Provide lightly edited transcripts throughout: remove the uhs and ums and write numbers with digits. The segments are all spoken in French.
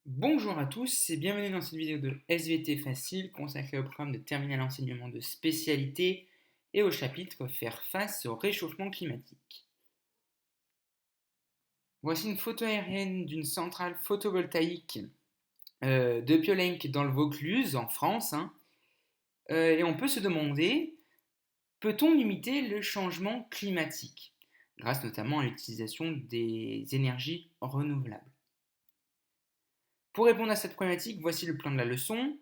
Bonjour à tous et bienvenue dans cette vidéo de SVT Facile consacrée au programme de terminale enseignement de spécialité et au chapitre Faire face au réchauffement climatique. Voici une photo aérienne d'une centrale photovoltaïque de Piolenc dans le Vaucluse en France. Et on peut se demander, peut-on limiter le changement climatique grâce notamment à l'utilisation des énergies renouvelables? Pour répondre à cette problématique, voici le plan de la leçon.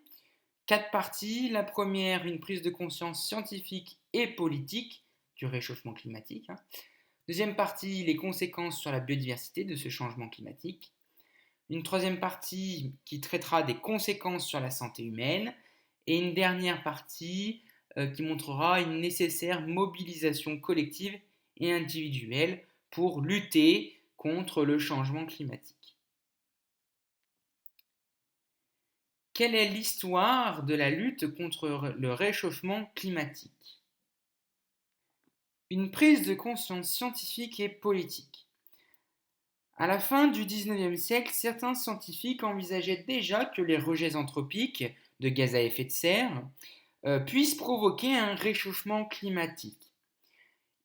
4 parties. La première, une prise de conscience scientifique et politique du réchauffement climatique. Deuxième partie, les conséquences sur la biodiversité de ce changement climatique. Une troisième partie qui traitera des conséquences sur la santé humaine. Et une dernière partie qui montrera une nécessaire mobilisation collective et individuelle pour lutter contre le changement climatique. Quelle est l'histoire de la lutte contre le réchauffement climatique? Une prise de conscience scientifique et politique. À la fin du XIXe siècle, certains scientifiques envisageaient déjà que les rejets anthropiques de gaz à effet de serre puissent provoquer un réchauffement climatique.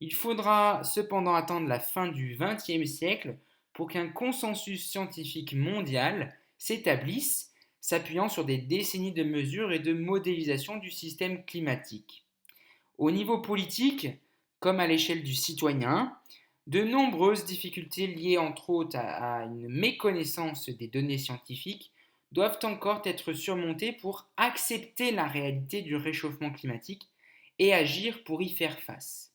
Il faudra cependant attendre la fin du XXe siècle pour qu'un consensus scientifique mondial s'établisse, s'appuyant sur des décennies de mesures et de modélisation du système climatique. Au niveau politique, comme à l'échelle du citoyen, de nombreuses difficultés liées entre autres à une méconnaissance des données scientifiques doivent encore être surmontées pour accepter la réalité du réchauffement climatique et agir pour y faire face.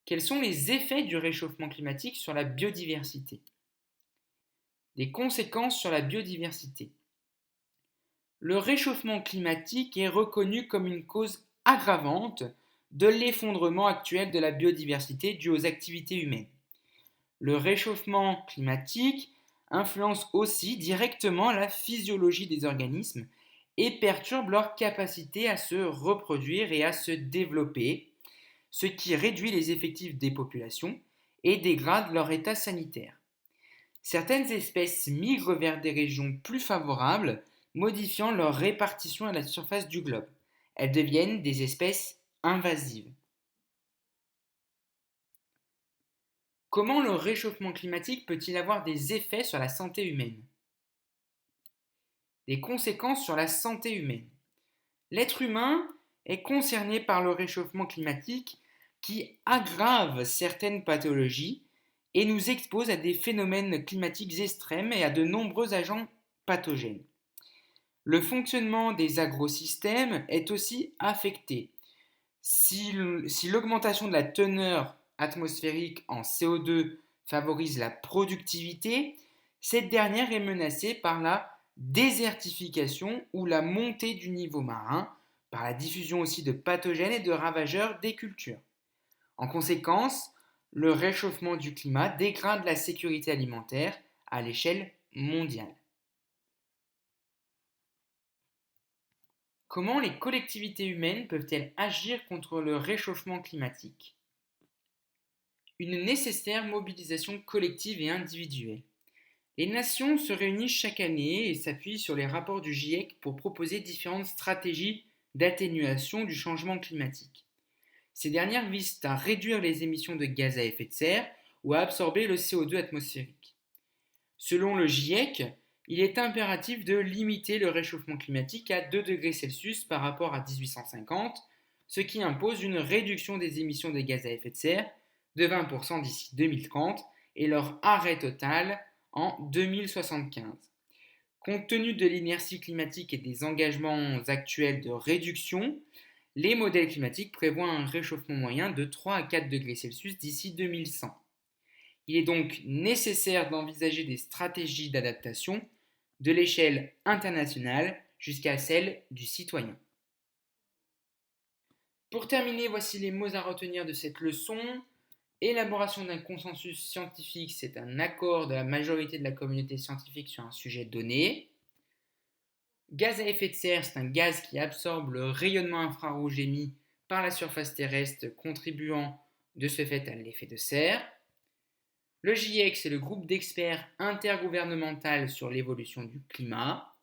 Quels sont les effets du réchauffement climatique sur la biodiversité? Des conséquences sur la biodiversité. Le réchauffement climatique est reconnu comme une cause aggravante de l'effondrement actuel de la biodiversité dû aux activités humaines. Le réchauffement climatique influence aussi directement la physiologie des organismes et perturbe leur capacité à se reproduire et à se développer, ce qui réduit les effectifs des populations et dégrade leur état sanitaire. Certaines espèces migrent vers des régions plus favorables, modifiant leur répartition à la surface du globe. Elles deviennent des espèces invasives. Comment le réchauffement climatique peut-il avoir des effets sur la santé humaine? Des conséquences sur la santé humaine. L'être humain est concerné par le réchauffement climatique qui aggrave certaines pathologies et nous expose à des phénomènes climatiques extrêmes et à de nombreux agents pathogènes. Le fonctionnement des agrosystèmes est aussi affecté. Si l'augmentation de la teneur atmosphérique en CO2 favorise la productivité, cette dernière est menacée par la désertification ou la montée du niveau marin, par la diffusion aussi de pathogènes et de ravageurs des cultures. En conséquence, le réchauffement du climat dégrade la sécurité alimentaire à l'échelle mondiale. Comment les collectivités humaines peuvent-elles agir contre le réchauffement climatique? Une nécessaire mobilisation collective et individuelle. Les nations se réunissent chaque année et s'appuient sur les rapports du GIEC pour proposer différentes stratégies d'atténuation du changement climatique. Ces dernières visent à réduire les émissions de gaz à effet de serre ou à absorber le CO2 atmosphérique. Selon le GIEC, il est impératif de limiter le réchauffement climatique à 2 degrés Celsius par rapport à 1850, ce qui impose une réduction des émissions de gaz à effet de serre de 20% d'ici 2030 et leur arrêt total en 2075. Compte tenu de l'inertie climatique et des engagements actuels de réduction, les modèles climatiques prévoient un réchauffement moyen de 3 à 4 degrés Celsius d'ici 2100. Il est donc nécessaire d'envisager des stratégies d'adaptation de l'échelle internationale jusqu'à celle du citoyen. Pour terminer, voici les mots à retenir de cette leçon. Élaboration d'un consensus scientifique, c'est un accord de la majorité de la communauté scientifique sur un sujet donné. Gaz à effet de serre, c'est un gaz qui absorbe le rayonnement infrarouge émis par la surface terrestre, contribuant de ce fait à l'effet de serre. Le GIEC, c'est le groupe d'experts intergouvernemental sur l'évolution du climat.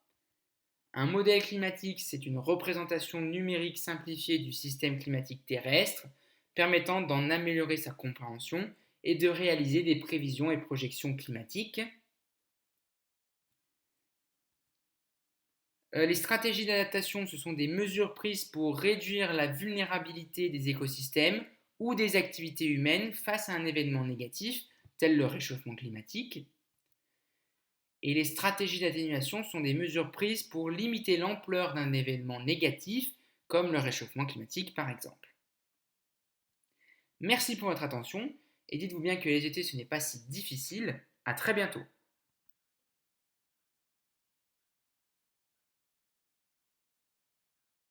Un modèle climatique, c'est une représentation numérique simplifiée du système climatique terrestre, permettant d'en améliorer sa compréhension et de réaliser des prévisions et projections climatiques. Les stratégies d'adaptation, ce sont des mesures prises pour réduire la vulnérabilité des écosystèmes ou des activités humaines face à un événement négatif, tel le réchauffement climatique. Et les stratégies d'atténuation sont des mesures prises pour limiter l'ampleur d'un événement négatif, comme le réchauffement climatique par exemple. Merci pour votre attention et dites-vous bien que les étés ce n'est pas si difficile. À très bientôt.